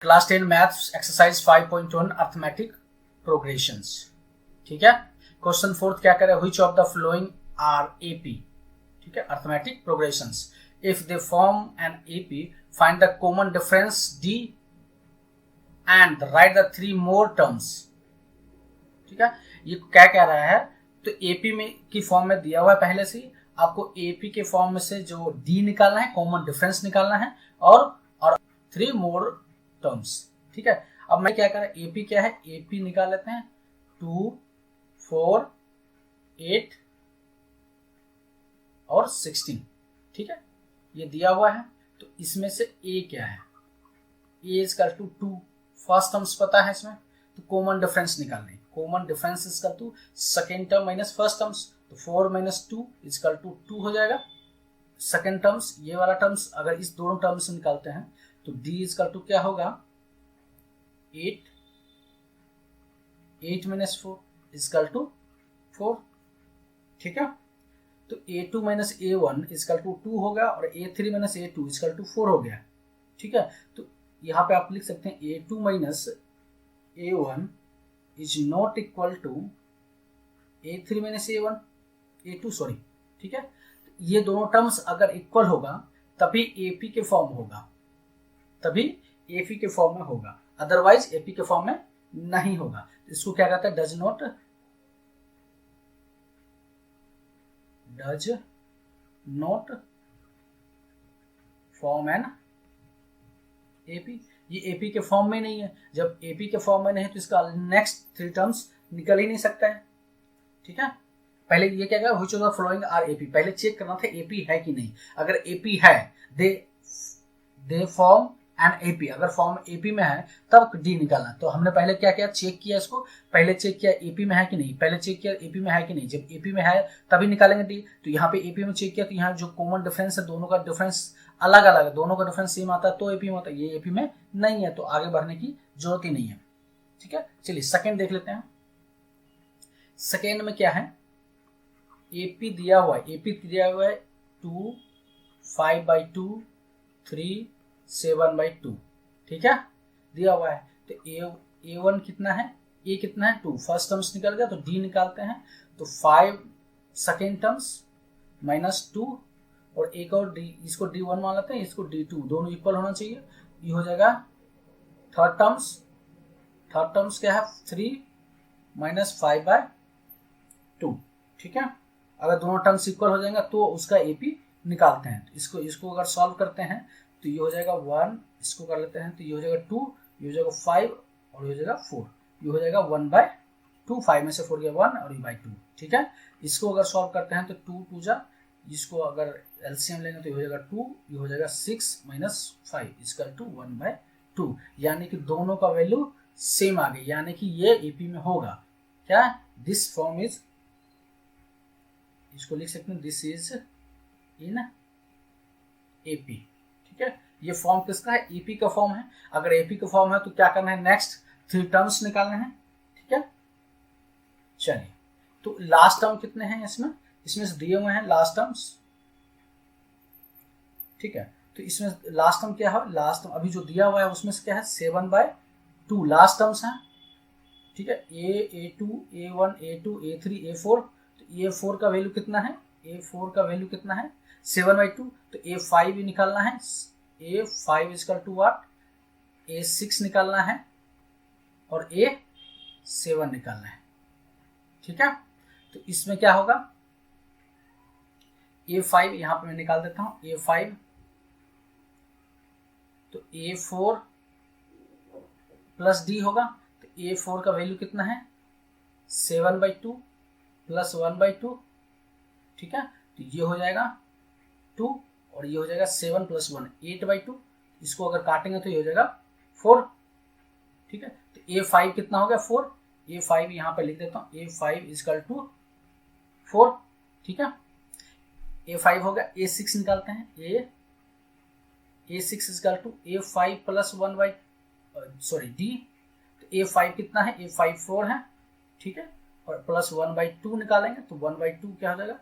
Class 10 maths exercise 5.1 arithmetic progressions. ठीक है, question fourth क्या करे, which of the following are AP. ठीक है, arithmetic progressions if they form an AP find the common difference d and write the three more terms. ठीक है, ये क्या कह रहा है, तो एपी में की फॉर्म में दिया हुआ है पहले से ही, आपको एपी के फॉर्म में से जो डी निकालना है, कॉमन डिफरेंस निकालना है और थ्री मोर टर्म्स। ठीक है, अब मैं क्या कर रहा है, एपी क्या है, एपी निकाल लेते हैं 2, 4, 8 और 16। ठीक है, ये दिया हुआ है, तो इसमें से ए क्या है, a is equal to 2, first terms पता है इसमें, तो कॉमन डिफरेंस निकालने, common difference is equal to second term minus first terms, तो 4 माइनस 2 इजकल टू 2 हो जाएगा। सेकेंड टर्म्स ये वाला टर्म्स अगर इस दोनों टर्म्स से निकालते हैं तो d इजकल टू क्या होगा 8 माइनस 4 इजकल टू 4। ठीक है, तो a2 minus a1 is equal to 2 होगा और a3 minus a2 is equal to 4 हो गया। ठीक है, तो यहाँ पे आप लिख सकते हैं a2 minus a1 is not equal to a3 minus a2 sorry. ठीक है, ये दोनों टर्म्स अगर इक्वल होगा तभी एपी के फॉर्म होगा, तभी एपी के फॉर्म में होगा, अदरवाइज एपी के फॉर्म में नहीं होगा। इसको क्या कहता है, does not form an AP. ये एपी के फॉर्म में नहीं है, जब एपी के फॉर्म में नहीं है तो इसका नेक्स्ट थ्री टर्म्स निकल ही नहीं सकता है। ठीक है, पहले ये क्या कहा, which of the following are AP, पहले चेक करना था एपी है कि नहीं। अगर एपी है दे फॉर्म एन एपी, अगर फॉर्म एपी में है तब डी निकालना। तो हमने पहले क्या किया, चेक किया इसको, पहले चेक किया एपी में है कि नहीं, पहले चेक किया एपी में है कि नहीं, जब एपी में है तभी निकालेंगे डी। तो यहाँ पे एपी में चेक किया तो यहाँ जो कॉमन डिफरेंस है, दोनों का डिफरेंस अलग अलग है, दोनों का डिफरेंस सेम आता है तो एपी में होता है, ये एपी में नहीं है तो आगे बढ़ने की जरूरत ही नहीं है। ठीक है, चलिए सेकेंड देख लेते हैं। सेकेंड में क्या है, एपी दिया हुआ है, एपी दिया हुआ है 2, 5/2, 3, 7/2। ठीक है, दिया हुआ है, तो a1 कितना है, a कितना है 2, फर्स्ट टर्म्स निकल गया तो d निकालते हैं, तो 5 सेकेंड टर्म्स माइनस 2 और एक और d, इसको d1 मान लेते हैं, इसको d2, दोनों इक्वल होना चाहिए। ये हो जाएगा थर्ड टर्म्स क्या है 3 माइनस 5/2। ठीक है, अगर दोनों टर्म्स इक्वल हो जाएंगे तो उसका एपी निकालते हैं। तो इसको अगर सॉल्व करते हैं तो ये हो जाएगा 1, इसको कर लेते हैं तो ये हो जाएगा 2, ये हो जाएगा 5 और ये हो जाएगा 4, ये हो जाएगा 1/2, 5 में से 4 गया 1 और ये बाई 2। ठीक है, इसको अगर सॉल्व करते हैं तो 2 2 जा, इसको अगर एलसीएम लेंगे तो ये हो जाएगा 2, ये हो जाएगा 6 माइनस 5 इजकल टू 1/2, यानी कि दोनों का वैल्यू सेम आ गई, यानी कि ये एपी में होगा। क्या, दिस फॉर्म इज, इसको लिख सकते हैं दिस इज इन एपी। ठीक है, ये फॉर्म किसका है, एपी का फॉर्म है। अगर एपी का फॉर्म है तो क्या करना है, नेक्स्ट थ्री टर्म्स निकालने हैं। ठीक है, चलिए, तो लास्ट टर्म कितने हैं इसमें से दिए हुए हैं लास्ट टर्म्स। ठीक है, तो इसमें लास्ट टर्म क्या है, लास्ट टर्म अभी जो दिया हुआ है उसमें से क्या है 7/2 लास्ट टर्म्स हैं। ठीक है, a2 a1 a2 a3 a4, तो a4 का वैल्यू कितना है, a4 का वैल्यू कितना है 7/2, तो a5 भी निकालना है, a5 is equal to what, a6 निकालना है और a7 निकालना है। ठीक है, तो इसमें क्या होगा, a5 यहां पे मैं निकाल देता हूं, a5 तो a4 प्लस d होगा, तो a4 का वैल्यू कितना है 7/2 प्लस 1/2। ठीक है, तो ये हो जाएगा 2 और ये हो जाएगा 7 प्लस 1 8/2, इसको अगर काटेंगे तो ये हो जाएगा 4। ठीक है, तो a5 कितना हो गया 4, a5 यहाँ पे लिख देता हूँ, a5 इजकल टू 4। ठीक है, a5 हो गया, a6 निकालते हैं, a6 is equal to a5 plus 1 sorry d, तो a5 कितना है, a5 4 है। ठीक है, और प्लस 1/2 निकालेंगे तो 1/2 क्या हो जाएगा,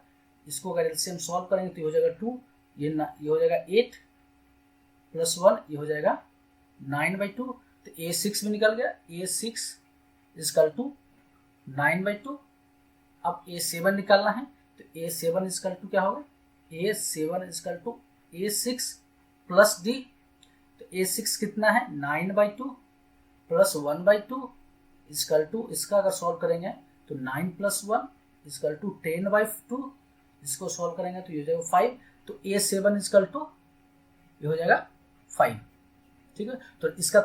इसको अगर एलसीएम सॉल्व करेंगे तो ये हो जाएगा 2, ये हो जाएगा 8 प्लस 1, ये हो जाएगा 9/2, तो A6 भी निकल गया, A6 इजकल टू 9/2। अब A7 निकालना है, तो A7 इजकल टू क्या होगा, A7 is equal to A6 plus D। तो A6 कितना है, 9/2 प्लस 1/2 इजकल टू, इसका अगर सॉल्व करेंगे तो 9 प्लस 1 इजकल टू 10/2, इसको सॉल्व करेंगे तो ये हो जाएगा 5। तो A7 इजकल टू ये हो जाएगा 5। ठीक है, तो इसका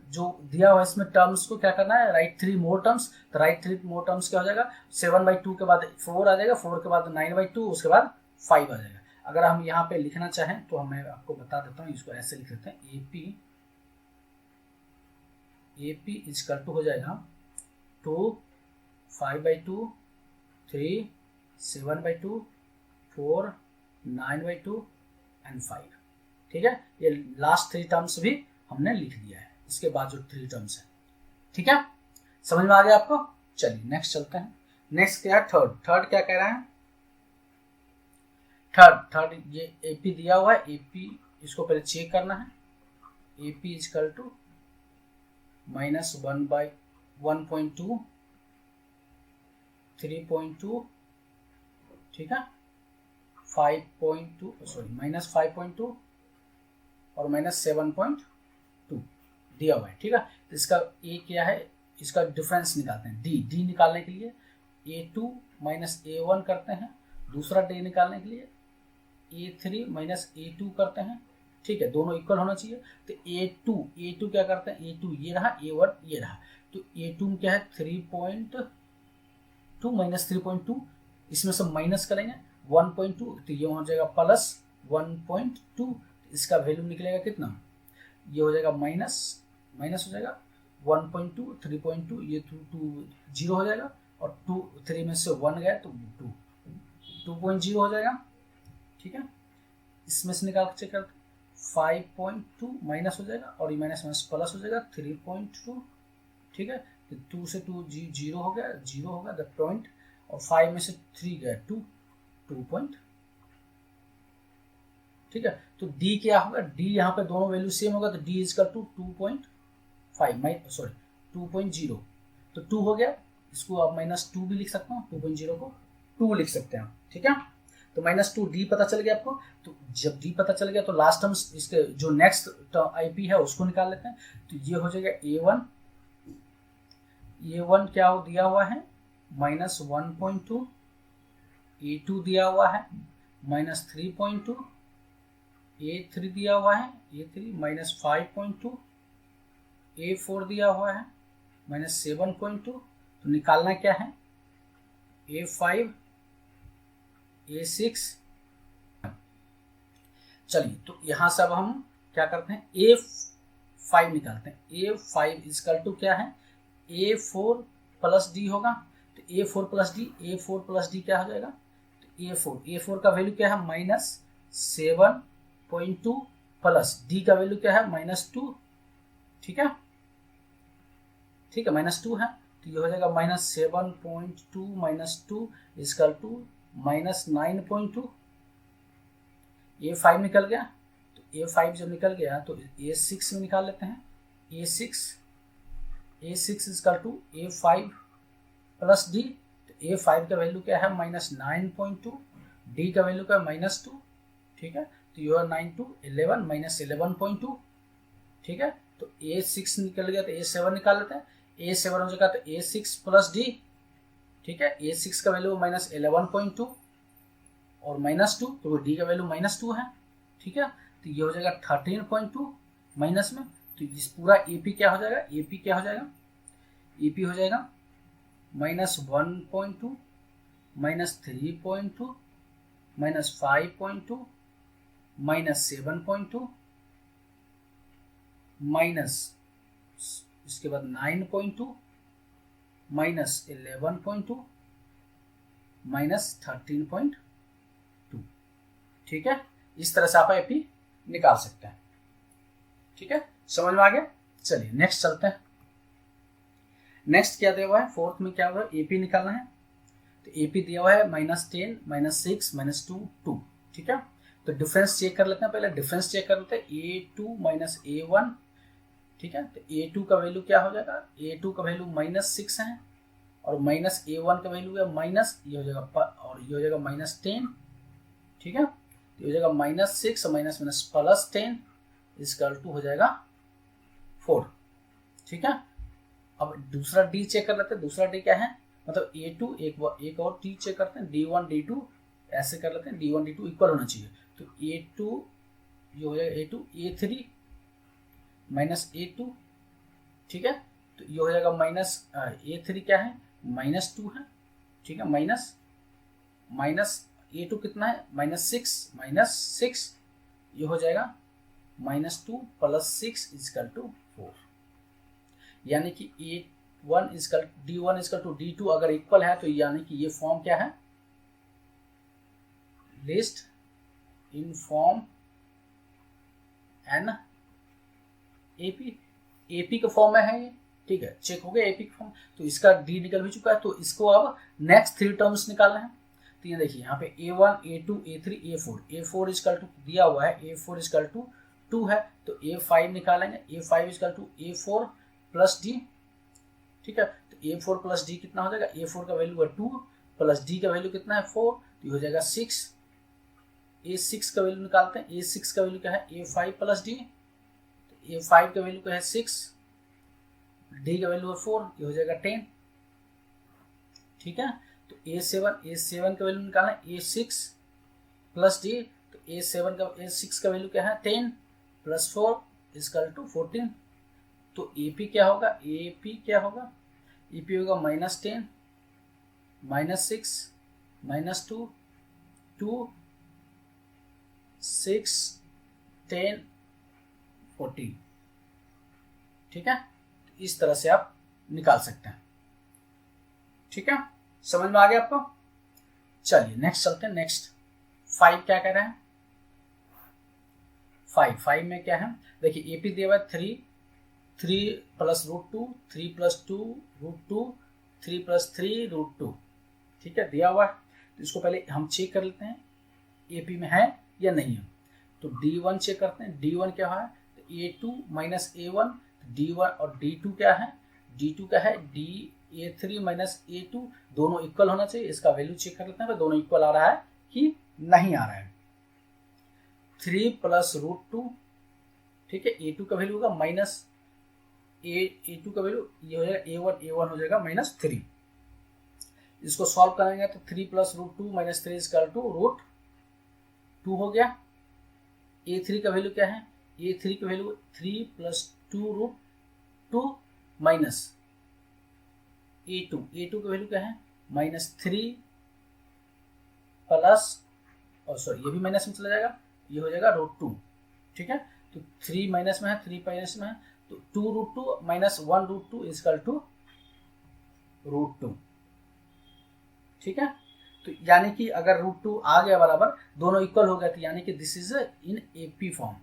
जो दिया हुआ है इसमें टर्म्स को क्या करना है, राइट 3 मोर टर्म्स। तो राइट 3 मोर टर्म्स क्या हो जाएगा, 7/2 के बाद 4 आ जाएगा, 4 के बाद 9/2, उसके बाद 5 आ जाएगा। अगर हम यहाँ पे लिखना चाहें तो मैं आपको बता देता हूँ, इसको ऐसे लिख देते हैं, AP इजकल टू हो जाएगा 2 5/2 3 7/2 4 9/2 एंड 5। ठीक है, ये लास्ट 3 टर्म्स भी हमने लिख दिया है, इसके बाद जो 3 टर्म्स है। ठीक है, समझ में आ गया आपको। चलिए नेक्स्ट चलते हैं। नेक्स्ट क्या है, थर्ड क्या कह रहा है, थर्ड ये AP दिया हुआ है, AP इसको पहले चेक करना है। AP इजकल टू -1/1.2 3.2, ठीक है, 5.2 सॉरी -5.2 और -7.2 दिया हुआ है। ठीक है, तो इसका A क्या है, इसका डिफरेंस निकालते हैं, D निकालने के लिए A2 माइनस A1 करते हैं, दूसरा D निकालने के लिए A3 माइनस A2 करते हैं। ठीक है, दोनों इक्वल होना चाहिए। तो A2 क्या करते हैं, A2 ये रहा, A1 ये रहा। तो A2 में क्या है 3.2 माइनस 3.2, इसमें से माइनस करेंगे 1.2, तो ये हो जाएगा प्लस 1.2। इसका वैल्यू निकलेगा कितना, ये हो जाएगा माइनस हो जाएगा 1.2 3.2, ये 2 0 हो जाएगा, और 3 में से 1 गया तो 2.0 हो जाएगा। ठीक है, इसमें से निकाल के चेक करते, 5.2 माइनस हो जाएगा, और ये माइनस प्लस हो जाएगा 3.2। ठीक है, तो 2 से 2 0 हो गया, 0 होगा द पॉइंट, और 5 में से 3 गया 2 पॉइंट। ठीक है, तो D क्या होगा, D यहाँ पे दोनों वैल्यू सेम होगा, तो D इजकल टू 2.5 सॉरी 2.0, तो 2 हो गया, इसको आप -2 भी लिख सकते हो, 2.0 को 2 लिख सकते हैं। ठीक है, तो -2 D पता चल गया आपको। तो जब D पता चल गया तो लास्ट टर्म इसके जो नेक्स्ट IP है उसको निकाल लेते हैं। तो ये हो जाएगा A1 क्या दिया हुआ है, -1.2, A2 दिया हुआ है -3.2, A3 दिया हुआ है, A3 -5.2, A4 दिया हुआ है -7.2। तो निकालना क्या है, A5 A6। चलिए, तो यहां से अब हम क्या करते हैं, A5 निकालते हैं। A5 इजकल टू क्या है, A4 प्लस D होगा। तो A4 प्लस D क्या हो जाएगा, तो A4 का वैल्यू क्या है, -7.2 प्लस D का वैल्यू क्या है, -2। ठीक है, -2 है, तो ये हो जाएगा -7.2 -2 इजकल टू -9.2। A5 निकल गया, तो A5 जब निकल गया तो A6 में निकाल लेते हैं। A6 is equal to A5 plus D। तो A5 का वैल्यू क्या है, -9.2, D का वैल्यू क्या है, -2। ठीक है, तो यू 9 to 11 -11.2। ठीक है, तो A6 निकल गया, तो A7 निकाल लेते हैं। A7 हो जाएगा तो A6 प्लस D। ठीक है, A6 का वैल्यू -11.2 और -2, तो D का वैल्यू -2 है। ठीक है, तो ये हो जाएगा 13.2 माइनस में। तो इस पूरा AP क्या हो जाएगा, AP क्या हो जाएगा, AP हो जाएगा -1.2 -3.2 -5.2 -7.2 माइनस इसके बाद 9.2 -11.2 -13.2। ठीक है, इस तरह से आप AP निकाल सकते हैं। ठीक है, समझ में आ गया। चलिए नेक्स्ट चलते हैं। नेक्स्ट क्या दिया हुआ है, फोर्थ में क्या हुआ है, AP निकालना है। तो AP दिया हुआ है -10 -6 -2 2। ठीक है, तो डिफरेंस चेक कर लेते हैं। पहले डिफरेंस चेक कर लेते हैं, A2 -A1। ठीक है, तो A2 का वैल्यू क्या हो जाएगा, A2 का वैल्यू -6 है और माइनस A1 का वैल्यू है माइनस, ये हो जाएगा और ये हो जाएगा -10, ठीक है, तो हो जाएगा -6 माइनस माइनस +10 इक्वल टू हो जाएगा 4, ठीक है। अब दूसरा डी चेक कर लेते हैं, दूसरा डी क्या है, मतलब A2 एक और डी चेक करते हैं, D1 D2 ऐसे कर लेते हैं, D1 D2 इक्वल होना चाहिए, तो A2 ये हो जाएगा A2 A3 माइनस A2, ठीक है, तो ये हो जाएगा माइनस A3 क्या है -2 है, ठीक है, माइनस A2 कितना है -6 ये हो जाएगा -2 + 6 इक्वल टू 4, यानी कि D1 इक्वल टू D2 अगर इक्वल है तो यानी कि ये फॉर्म क्या है, list in form an AP का फॉर्म में है ये, ठीक है, चेक हो गया AP का फॉर्म, तो इसका D निकल भी चुका है, तो इसको अब नेक्स्ट 3 टर्म्स निकालना है। तो ये देखिए यहाँ पे A1 A2 A3 A4 equal to दिया हुआ है, A4 इक्वल टू 2 है, तो A5 निकालेंगे, A5 equal to A4 plus D, ठीक है, तो A4 प्लस D कितना हो जाएगा, A4 का वैल्यू है 2 प्लस D का वैल्यू कितना है 4, तो ये हो जाएगा 6, A6 का वैल्यू निकालते हैं, A6 का वैल्यू क्या है A5 प्लस D, A5 का वैल्यू क्या है 6, D का वैल्यू है 4, ये हो जाएगा 10, ठीक है, तो A7 का वैल्यू निकालना है A6 प्लस D, तो A6 का वैल्यू क्या है 10 प्लस 4 इक्वल टू 14, तो AP क्या होगा, AP होगा -10 -6 -2 2 6 10 14, ठीक है, इस तरह से आप निकाल सकते हैं, ठीक है, समझ में आ गया आपको। चलिए नेक्स्ट चलते हैं, नेक्स्ट 5 क्या कह रहे हैं, 5 में क्या है, देखिए AP दिया हुआ है 3 प्लस √2 3 प्लस 2 √2 3 प्लस 3 √2, ठीक है, दिया हुआ है, तो इसको पहले हम चेक कर लेते हैं AP में है या नहीं है, तो D1 चेक करते हैं, D1 क्या है, तो A2 माइनस A1, D1 और D2 क्या है, D2 क्या है A3 माइनस A2, दोनों इक्वल होना चाहिए, इसका वैल्यू चेक कर लेते हैं, दोनों इक्वल आ रहा है कि नहीं आ रहा है, 3 प्लस √2, ठीक है, A2 का वैल्यू होगा माइनस A2 का वैल्यू ये हो जाएगा A1 हो जाएगा -3, इसको सॉल्व करेंगे तो 3 प्लस √2 माइनस 3 इक्वल टू √2 हो गया। A3 का वैल्यू क्या है, A3 का वैल्यू 3 प्लस 2 √2 माइनस A2 का वैल्यू क्या है -3 प्लस, और सॉरी ये भी माइनस में चला जाएगा, ये हो जाएगा √2, ठीक है, तो 3 माइनस में है, 3 माइनस में है, तो 2 √2 माइनस 1 √2 इक्वल टू √2, ठीक है, तो यानी कि अगर √2 आ गया बराबर, दोनों इक्वल हो गए, तो यानी कि this is in AP form,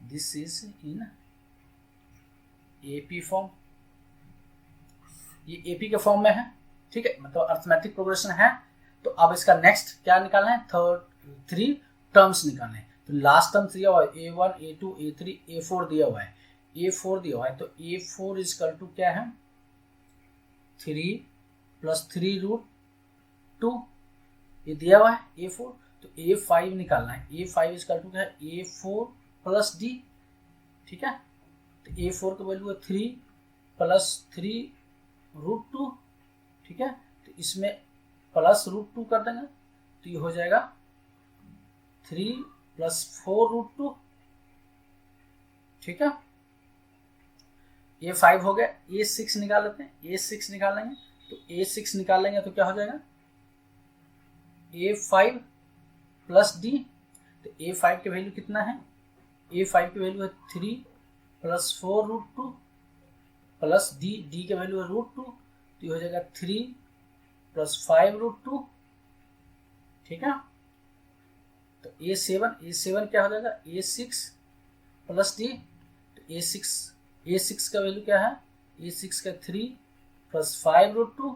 this is in AP form, ये AP के फॉर्म में है, ठीक है, मतलब अर्थमेटिक प्रोग्रेशन है। तो अब इसका नेक्स्ट क्या निकालना है, 3 टर्म्स निकालने हैं, तो लास्ट टर्म दिया हुआ है A1 A2 A3 A4 दिया हुआ है, A4 दिया हुआ है, तो A4 इक्वल टू क्या है 3 प्लस 3 √2, ये दिया हुआ है A4, तो A5 निकालना है, A5 इक्वल टू क्या है A4 प्लस D, ठीक है, तो A4 का वैल्यू है 3 प्लस 3 √2, ठीक है, तो इसमें प्लस √2 कर देंगे, तो ये हो जाएगा 3 प्लस 4 √2, ठीक है, A5 हो गया, A6 निकाल लेते हैं, A6 निकालेंगे, तो A6 निकालेंगे तो क्या हो जाएगा A5 प्लस D, तो A5 की वैल्यू कितना है, A5 की वैल्यू है 3 प्लस 4 √2 प्लस D की वैल्यू है √2, तो ये हो जाएगा 3 प्लस 5 √2, ठीक है, तो A7 क्या हो जाएगा A6 प्लस D, तो A6 का वैल्यू क्या है, A6 का 3 प्लस 5 √2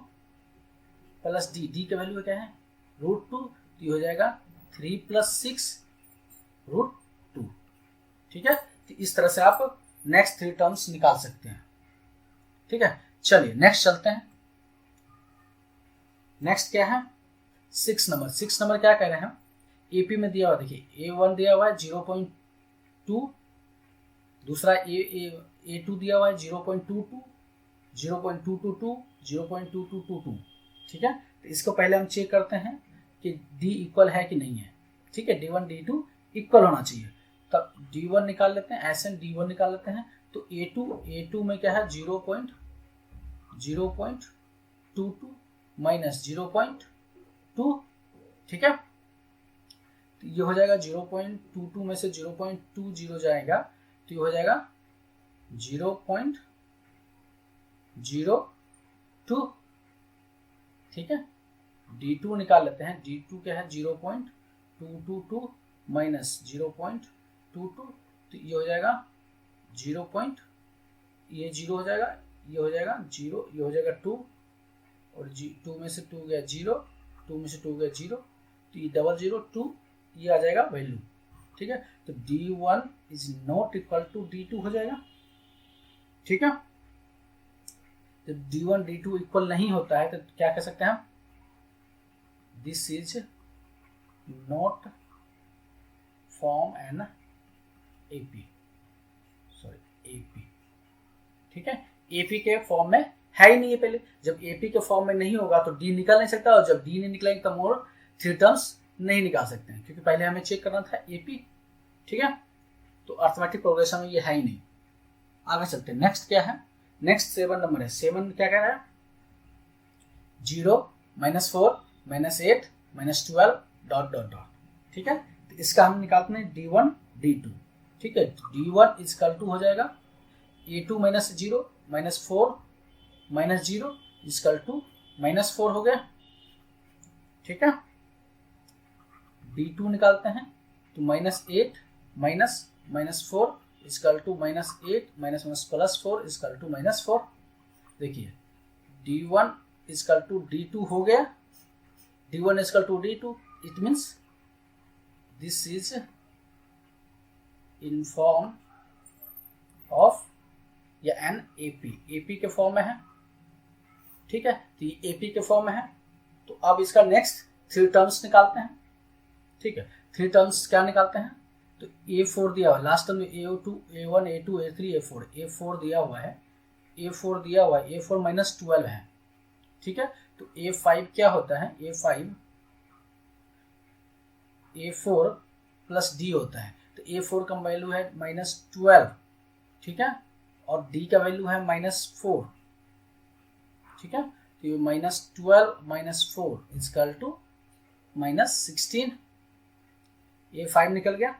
प्लस D का वैल्यू क्या है √2, तो ये हो जाएगा 3 प्लस 6 √2, ठीक है, तो इस तरह से आप नेक्स्ट 3 टर्म्स निकाल सकते हैं। ठीक है, चलिए नेक्स्ट चलते हैं। नेक्स्ट क्या है, 6 नंबर। 6 नंबर क्या कह रहे हैं, एपी में दिया हुआ, देखिए A1 दिया हुआ है 0.2, दूसरा A2 दिया हुआ है 0.22, 0.222, 0.2222। ठीक है, तो इसको पहले हम चेक करते हैं कि D इक्वल है कि नहीं है। ठीक है, D1 D2 इक्वल होना चाहिए, तब D1 निकाल लेते हैं, ऐसे D1 निकाल लेते हैं। तो A2 में क्या है 0.22 माइनस 0.2। ठीक है, तो ये हो जाएगा 0.22 में से 0.20 जाएगा, तो ये हो जाएगा 0.02। ठीक है, D2 निकाल लेते हैं, D2 क्या है 0.222 माइनस 0.22, तो ये हो जाएगा 0. ये 0 हो जाएगा, ये हो जाएगा 0, ये हो जाएगा 2, और 2 में से 2 गया 0, 2 में से 2 गया 0, तो ये 002 ये आ जाएगा वैल्यू। ठीक है, तो D1 is not equal to D2 हो जाएगा। ठीक है, जब D1 D2 इक्वल नहीं होता है तो क्या कह सकते हैं हम, this is not form an AP, sorry AP. ठीक है, एपी के फॉर्म में है ही नहीं है पहले, जब एपी के फॉर्म में नहीं होगा तो डी निकल नहीं सकता, और जब डी नहीं निकलेंगे तो मोर 3 टर्म्स नहीं निकाल सकते हैं, क्योंकि पहले हमें चेक करना था एपी। ठीक है, तो अर्थमेटिक प्रोग्रेशन में ये है ही नहीं। आगे चलते हैं, नेक्स्ट क्या है, नेक्स्ट 7 नंबर है। 7 क्या कह रहा है, 0 -4 -8 -12 ... ठीक है, तो इसका हम निकालते हैं D1 D2। ठीक है, D1 इक्वल टू हो जाएगा A2 -0 -4 -0 इक्वल टू -4 हो गया। ठीक है, D2 निकालते हैं, तो -8 -4 इक्वल टू -8 +4 इक्वल टू -4। देखिए D1 इक्वल टू D2 हो गया, D1 equal to D2, it means this is in form of या एन एपी के फॉर्म में है। ठीक है, तो ये एपी के फॉर्म में है, तो अब इसका नेक्स्ट 3 टर्म्स निकालते हैं। ठीक है, 3 टर्म्स क्या निकालते हैं, तो A4 दिया हुआ है, लास्ट टर्म में A2 A1 A2 A3 A4 A4 दिया हुआ है, A4 दिया हुआ है, A4 -12 है। ठीक है, तो A5 क्या होता है, A4 प्लस D होता है, तो A4 का वैल्यू है -12। ठीक है, और D का वैल्यू है -4। ठीक है, तो ये -12 -4 इक्वल टू -16। A5 निकल गया,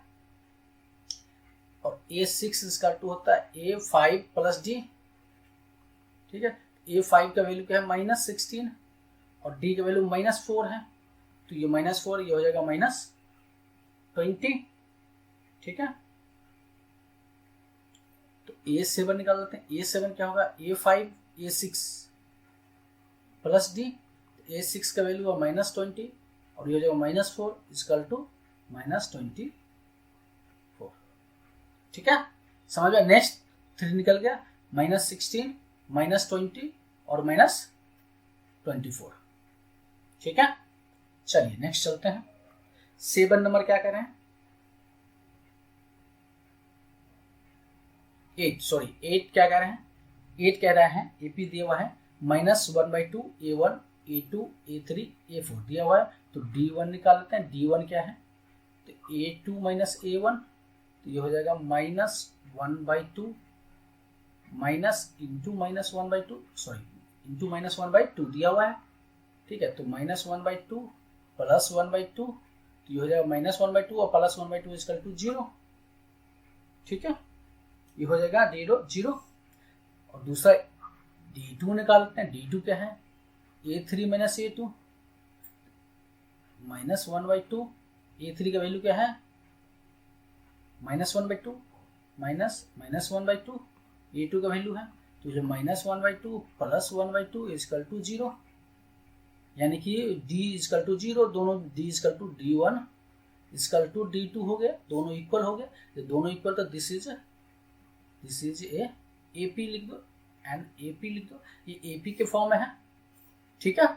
और A6 इक्वल टू होता है A5 प्लस D। ठीक है, A5 का वैल्यू क्या है -16, और D का वैल्यू -4 है, तो ये -4 ये हो जाएगा -20। ठीक है, तो A7 निकाल लेते हैं। A7 क्या होगा, A5 A6 plus D, A6 का वैल्यू है -20, और ये हो जाएगा -4 इक्वल टू -24। ठीक है, समझ में, नेक्स्ट 3 निकल गया, -16 -20 और -24। ठीक है, चलिए नेक्स्ट चलते हैं। 7 नंबर क्या कह रहे हैं, 8 क्या कह रहे हैं, 8 कह रहा है एपी दिया हुआ है -1/2 A1 A2 A3 A4 दिया हुआ है, तो D1 निकाल लेते हैं। D1 क्या है, तो A2 -A1, तो ये हो जाएगा -1/2 इंटू -1/2 दिया हुआ है। ठीक है, तो -1/2 प्लस 1/2, तो ये हो जाएगा -1/2 और प्लस 1/2 इक्वल टू 0। ठीक है, ये हो जाएगा 0। और दूसरा D2 निकालते हैं। D2 क्या है, A3 -A2 -1/2, A3 का वैल्यू क्या है -1/2 -1/2, A2 का वैल्यू है, तो जो -1/2 प्लस 1/2 इक्वल टू 0, यानी कि D इक्वल टू 0, दोनों D equal to D1 equal to D2 हो गया, दोनों इक्वल हो गए। दोनों इक्वल तो this is this is a AP लिख दो, एन AP लिख दो, ये AP के फॉर्म में है, ठीक है।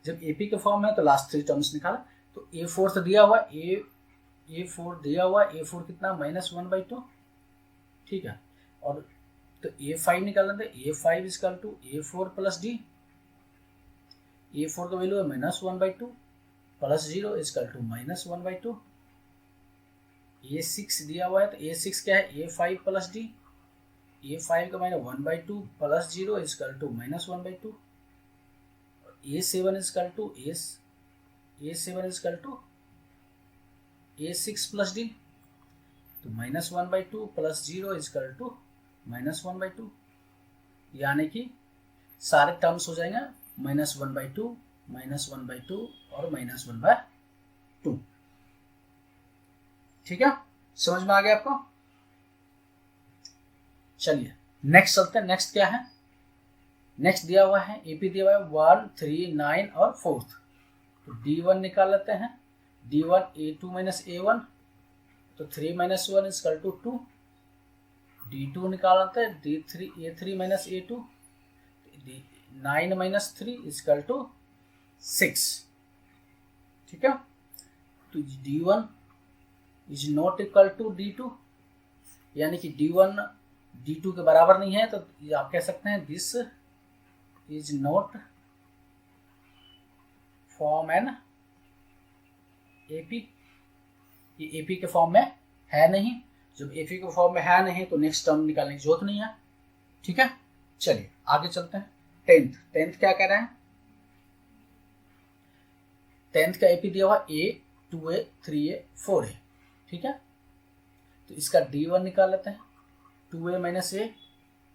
जब AP के फॉर्म में है तो लास्ट 3 टर्म्स निकाला, तो A4 तो दिया हुआ, A4 दिया हुआ, A4 कितना -1/2, ठीक है। और तो A5 निकालना था, A5 equal to A4 plus D, A4 का वैल्यू है -1/2 प्लस 0 इक्वल टू -1/2। A6 दिया हुआ है तो A6 क्या है, A5 प्लस D, A5 का minus 1/2 plus 0 equal to -1/2। A7 equal to A7 equal to A6 plus D, तो -1/2 प्लस 0 इक्वल टू -1/2, यानी कि सारे टर्म्स हो जाएंगे -1/2, -1/2 और -1/2, ठीक है। समझ में आ गया आपको? चलिए नेक्स्ट चलते हैं। नेक्स्ट क्या है, नेक्स्ट दिया हुआ है AP दिया हुआ है 1, 3, 9 और 4, तो D1 निकाल लेते हैं। D1 A2 माइनस A1, तो 3 माइनस 1 इक्वल टू 2। D2 निकाल लेते हैं, D3 A3 minus A2, 9 minus 3 equal to 6, ठीक है। तो D1 is not equal to D2, यानी कि D1 D2 के बराबर नहीं है, तो आप कह सकते हैं this is not form an AP, ये AP के फॉर्म में है नहीं। जब AP के फॉर्म में है नहीं तो नेक्स्ट टर्म निकालने की जरूरत नहीं है, ठीक है। चलिए आगे चलते हैं। 10th क्या कह रहे हैं, 10th का AP दिया हुआ A, 2A, 3A, 4A, ठीक है। तो इसका D1 निकाल लेते हैं। 2A minus A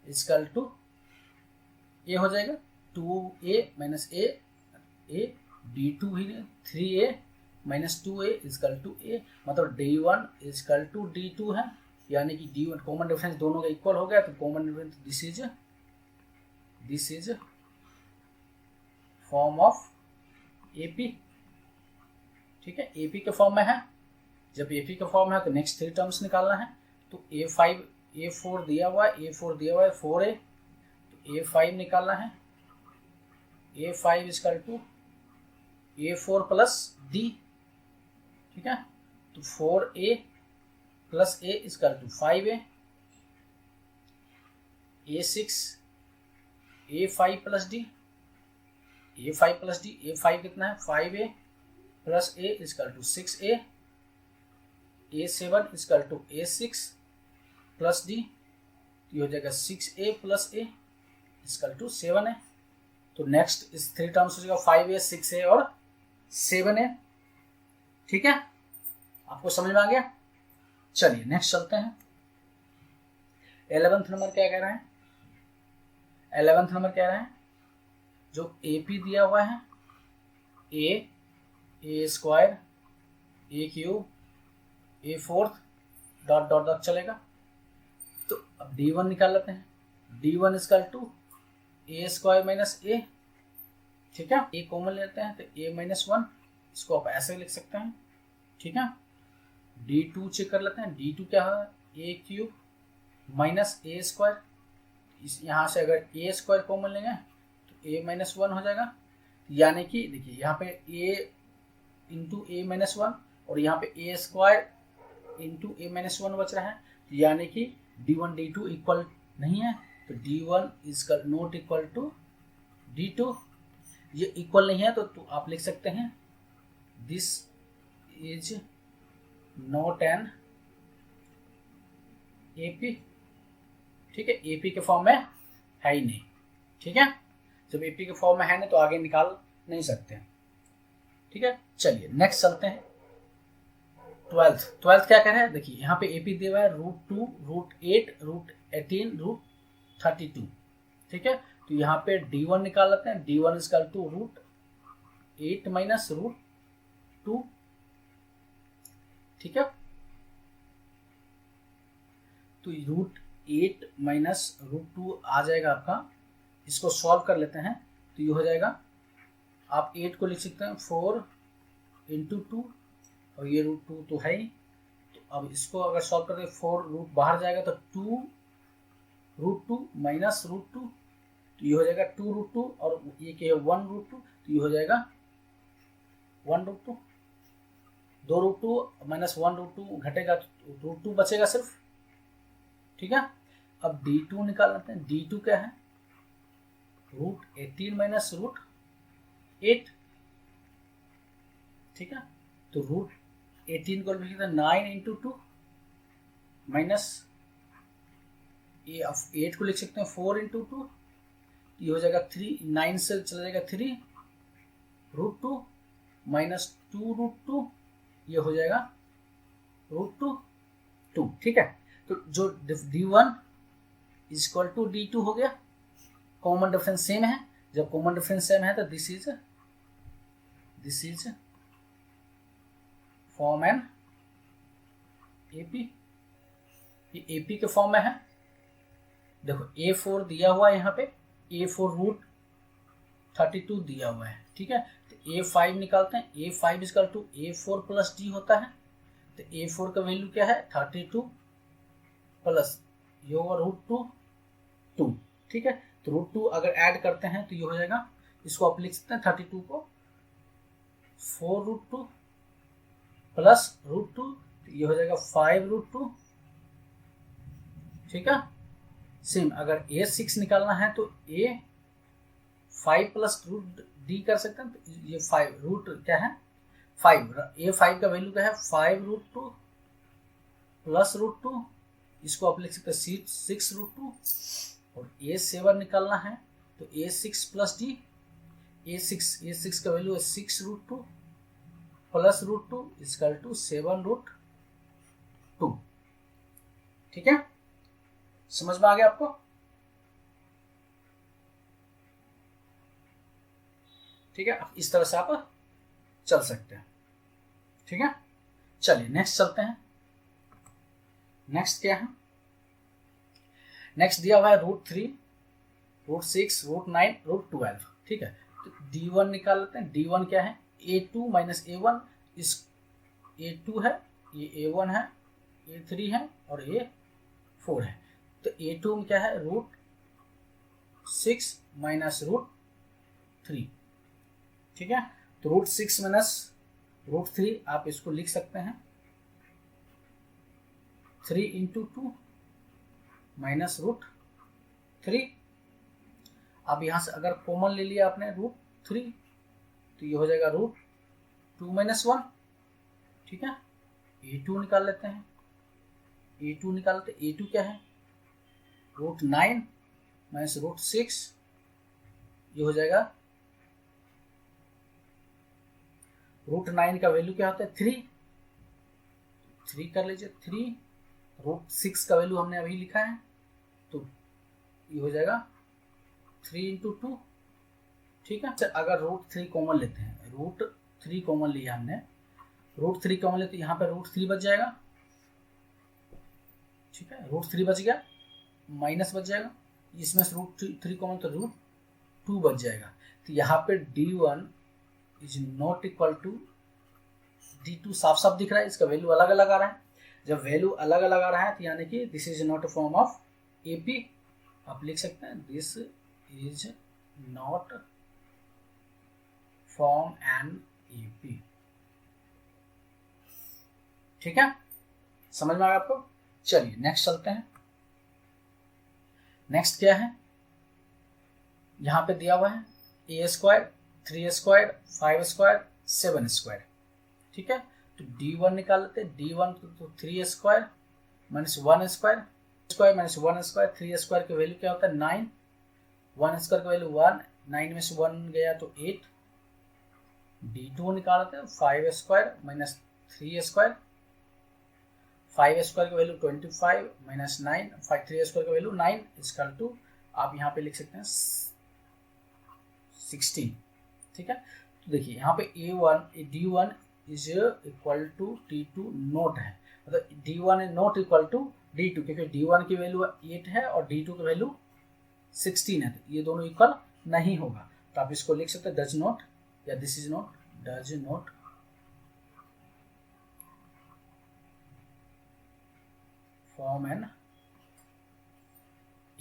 equal to A हो जाएगा, 2A माइनस A D2 ही 3A minus 2A equal to A, मतलब D1 इक्वल टू D2 है, यानी कि D1 कॉमन डिफरेंस दोनों का इक्वल हो गया, तो common difference this is form of AP, ठीक है। AP के फॉर्म में है, जब AP के फॉर्म है तो नेक्स्ट 3 टर्म्स निकालना है। तो A4 दिया हुआ है, A4 दिया हुआ है 4A, तो A5 निकालना है। A5 equal to A4 plus D, ठीक है। तो 4A plus A equal to 5A, A6 A5 plus D, A5 plus D, A5 कितना है 5A plus A equal to 6A, A7 equal to A6 plus D, ये हो जाएगा 6A plus A equal to 7A। तो next इस 3 terms हो जाएगा 5A, 6A और 7A, ठीक है। आपको समझ में आ गया? चलिए नेक्स्ट चलते हैं। 11th नंबर क्या कह रहे हैं, 11th नंबर कह रहे हैं जो AP दिया हुआ है A square, A cube, A4 dot dot dot चलेगा। तो अब D1 निकाल लेते हैं। D1 equal to A square minus A, ठीक है। A कॉमन लेते हैं तो A माइनस 1, इसको आप ऐसे लिख सकते हैं, ठीक है। D2 चेक कर लेते हैं। D2 क्या है, A cube minus A square, यहाँ से अगर A स्क्वायर कॉमन लेंगे तो A माइनस 1 हो जाएगा, यानी कि देखिए यहाँ पे A इंटू A माइनस 1 और यहाँ पे A square into A minus 1 बच रहा है, यानी कि D1 D2 इक्वल नहीं है, तो D1 is not equal to D2, ये इक्वल नहीं है तो आप लिख सकते हैं this is not an AP, ठीक है। AP के फॉर्म में है ही नहीं, ठीक है। जब AP के फॉर्म में है नहीं तो आगे निकाल नहीं सकते, ठीक है। चलिए नेक्स्ट चलते हैं। 12th क्या कह रहे हैं, देखिए यहाँ पे AP दिया हुआ है √2, √8, √18, √32, ठीक है। तो यहाँ पे D1 निकाल लेते हैं। D1 इक्वल टू √8 माइनस √2, ठीक है। तो √8 माइनस √2 आ जाएगा आपका, इसको सॉल्व कर लेते हैं तो ये हो जाएगा, आप 8 को लिख सकते हैं 4 इंटू 2 और ये √2 तो है ही, तो अब इसको अगर सॉल्व करते 4 रूट बाहर जाएगा तो 2 √2 माइनस √2, तो ये हो जाएगा 2√2, और ये क्या है 1√2, तो ये हो जाएगा 1√2, 2√2 माइनस 1√2 घटेगा, √2 बचेगा सिर्फ। ठीक है, अब D2 निकाल लेते हैं। D2 क्या है, √18 माइनस √8। ठीक है, तो √18 को लिखते हैं 9 इंटू 2 माइनस ये 8 को लिख सकते हैं 4 इंटू 2, ये हो जाएगा 3, 9 से चला जाएगा 3 √2 माइनस 2√2, ये हो जाएगा √2। ठीक है, तो जो D1 is equal to D2 हो गया। कॉमन डिफरेंस सेम है, जब कॉमन डिफरेंस सेम है तो this is form an AP, ये AP के फॉर्म में है। देखो A4 दिया हुआ है, यहाँ पे A4 √32 दिया हुआ है। ठीक है, तो A5 निकालते हैं। A5 equal to A4 plus D होता है, तो A4 का वैल्यू क्या है 32 प्लस ये होगा √2। ठीक है, तो √2 अगर ऐड करते हैं तो ये हो जाएगा, इसको आप लिख सकते हैं 32 को 4√2 प्लस √2, ये हो जाएगा 5√2। ठीक है, सेम अगर A6 निकालना है तो A5 प्लस √D कर सकते हैं, तो ये 5 रूट क्या है 5, A5 का वैल्यू क्या है 5√2 प्लस √2, इसको आप लिख सकते हैं 6√2। और A7 निकालना है तो A6 प्लस D, A6 का वैल्यू है 6√2 प्लस √2 इक्वल टू 7√2। ठीक है, समझ में आ गया आपको। ठीक है, इस तरह से आप चल सकते हैं। ठीक है, चलिए नेक्स्ट चलते हैं। नेक्स्ट क्या है, नेक्स्ट दिया हुआ है √3, √6, √9, √12। ठीक है, तो D1 निकाल लेते हैं। D1 क्या है A2 माइनस A1, इस A2 है, ये A1 है, A3 है और A4 है। तो A2 में क्या है √6 माइनस √3। ठीक है, तो √6 माइनस √3 आप इसको लिख सकते हैं 3 इंटू 2 माइनस √3। अब यहां से अगर कॉमन ले लिया आपने √3, तो ये हो जाएगा √2 माइनस 1। ठीक है, A2 निकाल लेते हैं। A2 निकालते, A2 क्या है √9 माइनस √6, ये हो जाएगा √9 का वैल्यू क्या होता है 3 कर लीजिए 3, √6 का वैल्यू हमने अभी लिखा है, तो ये हो जाएगा 3 इंटू 2। ठीक है, अगर √3 कॉमन लेते हैं, √3 कॉमन लिया हमने, √3 कॉमन लेते यहाँ पे √3 बच जाएगा। ठीक है, √3 बच गया, माइनस बच जाएगा, इसमें से √3 कॉमन तो √2 बच जाएगा। तो यहाँ पे D1 is not equal to D2, साफ साफ दिख रहा है, इसका वैल्यू अलग अलग आ रहा है। जब वैल्यू अलग अलग आ रहा है तो यानी कि this is not a form of AP। आप लिख सकते हैं this is not form an AP। ठीक है, समझ में आ गया आपको। चलिए नेक्स्ट चलते हैं। नेक्स्ट क्या है, यहां पे दिया हुआ है A², 3² 5², 7²। ठीक है, तो D1 निकाल लेते हैं। D1 तो 3² माइनस 1² माइनस 1², 3² की वैल्यू क्या होता है 9, 1² की वैल्यू 1, 9 में से 1 गया तो 8। D2 निकालते हैं 5² माइनस 3², 5² की वैल्यू 25 माइनस 9, 3² की वैल्यू 9 इक्वल टू आप यहाँ पे लिख सकते हैं 16। ठीक है, तो देखिए यहाँ पे D1 is equal to D2 note है, मतलब D1 is not equal to D2, क्योंकि D1 की वैल्यू 8 है और D2 की वैल्यू 16 है, तो ये दोनों इक्वल नहीं होगा। तो आप इसको लिख सकते हैं डज नॉट, या this is not does not form an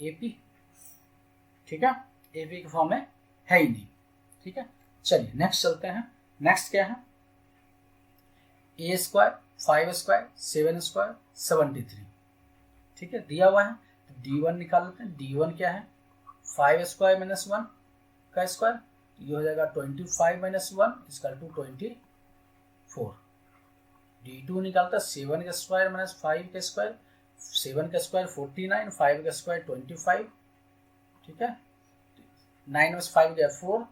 AP, ठीक है, AP के फॉर्म में है ही नहीं, ठीक है। चलिए नेक्स्ट चलते हैं। नेक्स्ट क्या है, A स्क्वायर 5 स्क्वायर 7 स्क्वायर 73, ठीक है, दिया हुआ है। तो D1 निकाल लेते हैं। D1 क्या है, 5 स्क्वायर माइनस 1 का स्क्वायर, ये हो जाएगा 25 माइनस 1 इक्वल टू 24। D2 निकालता है 7 का स्क्वायर माइनस 5 का स्क्वायर, 7 का स्क्वायर 49, 5 का स्क्वायर 25, ठीक है, 9 में 5 गया 4,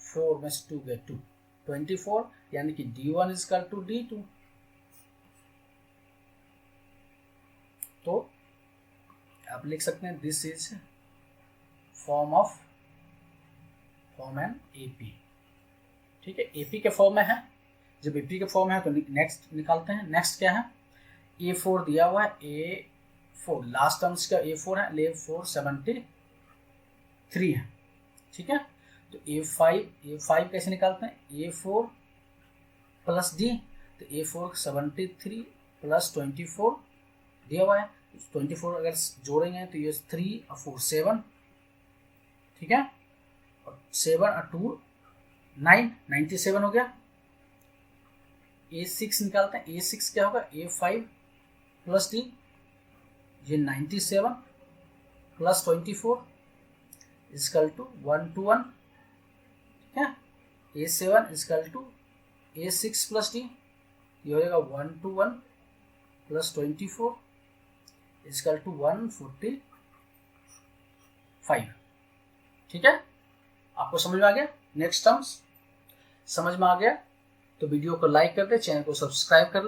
4 में 2 गया 2, 24, यानी कि D1 इक्वल टू D2। तो आप लिख सकते हैं this is form an AP, ठीक है, AP के फॉर्म में है। जब AP के फॉर्म है तो नेक्स्ट निकालते हैं। नेक्स्ट क्या है, A4 दिया हुआ है, A4 लास्ट टर्म्स का A4 है, A4 73 है, ठीक है। तो A5 कैसे निकालते हैं, A4 प्लस D, तो A4 73 प्लस 24 दिया हुआ है, 24 अगर जोड़ेंगे तो ये 3 और 4 7, ठीक है, और 7 और 2 9, 97 हो गया। A6 निकालते हैं, A6 क्या होगा, A5 प्लस D, ये 97 प्लस 24 इक्वल टू 121, ठीक है। A7 equal to A6 plus D, ये हो जाएगा 121 प्लस 24 इक्वल टू 145, ठीक है। आपको समझ में आ गया। नेक्स्ट टर्म्स समझ में आ गया तो वीडियो को लाइक कर दे, चैनल को सब्सक्राइब कर ले।